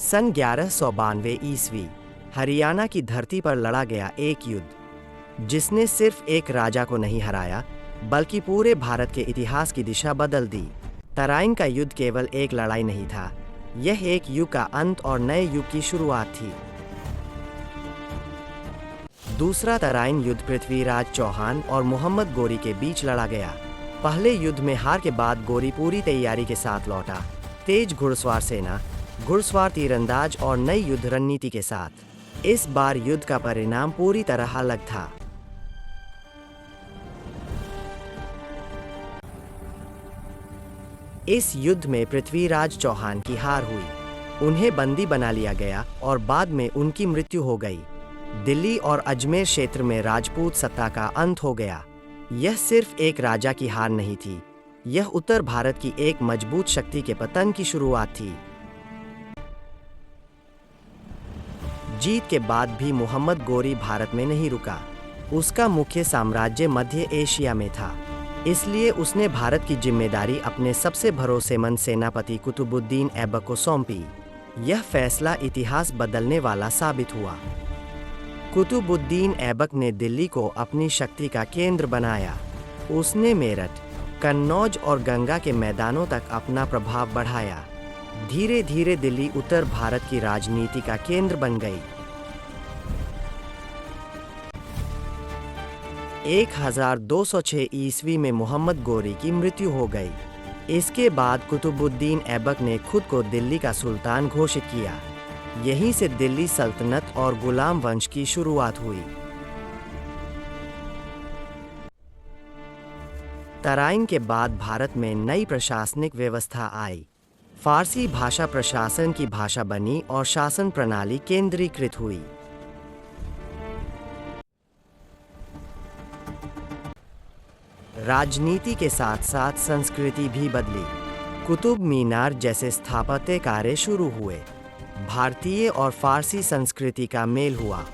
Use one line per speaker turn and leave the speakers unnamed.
सन 1192 ईस्वी हरियाणा की धरती पर लड़ा गया एक युद्ध जिसने सिर्फ एक राजा को नहीं हराया बल्कि पूरे भारत के इतिहास की दिशा बदल दी। तराइन का युद्ध केवल एक लड़ाई नहीं था, यह एक युग का अंत और नए युग की शुरुआत थी। दूसरा तराइन युद्ध पृथ्वीराज चौहान और मोहम्मद गोरी के बीच लड़ा गया। पहले युद्ध में हार के बाद गोरी पूरी तैयारी के साथ लौटा, तेज घुड़सवार सेना, घुड़सवार तीरंदाज और नई युद्ध रणनीति के साथ। इस बार युद्ध का परिणाम पूरी तरह अलग था। इस युद्ध में पृथ्वीराज चौहान की हार हुई, उन्हें बंदी बना लिया गया और बाद में उनकी मृत्यु हो गई। दिल्ली और अजमेर क्षेत्र में राजपूत सत्ता का अंत हो गया। यह सिर्फ एक राजा की हार नहीं थी, यह उत्तर भारत की एक मजबूत शक्ति के पतन की शुरुआत थी। जीत के बाद भी मोहम्मद गोरी भारत में नहीं रुका। उसका मुख्य साम्राज्य मध्य एशिया में था, इसलिए उसने भारत की जिम्मेदारी अपने सबसे भरोसेमंद सेनापति कुतुबुद्दीन ऐबक को सौंपी। यह फैसला इतिहास बदलने वाला साबित हुआ। कुतुबुद्दीन ऐबक ने दिल्ली को अपनी शक्ति का केंद्र बनाया। उसने मेरठ, कन्नौज और गंगा के मैदानों तक अपना प्रभाव बढ़ाया। धीरे धीरे दिल्ली उत्तर भारत की राजनीति का केंद्र बन गई। 1206 ईस्वी में मोहम्मद गोरी की मृत्यु हो गई। इसके बाद कुतुबुद्दीन ऐबक ने खुद को दिल्ली का सुल्तान घोषित किया। यहीं से दिल्ली सल्तनत और गुलाम वंश की शुरुआत हुई। तराइन के बाद भारत में नई प्रशासनिक व्यवस्था आई। फारसी भाषा प्रशासन की भाषा बनी और शासन प्रणाली केंद्रीकृत हुई। राजनीति के साथ साथ संस्कृति भी बदली। कुतुब मीनार जैसे स्थापत्य कार्य शुरू हुए। भारतीय और फारसी संस्कृति का मेल हुआ।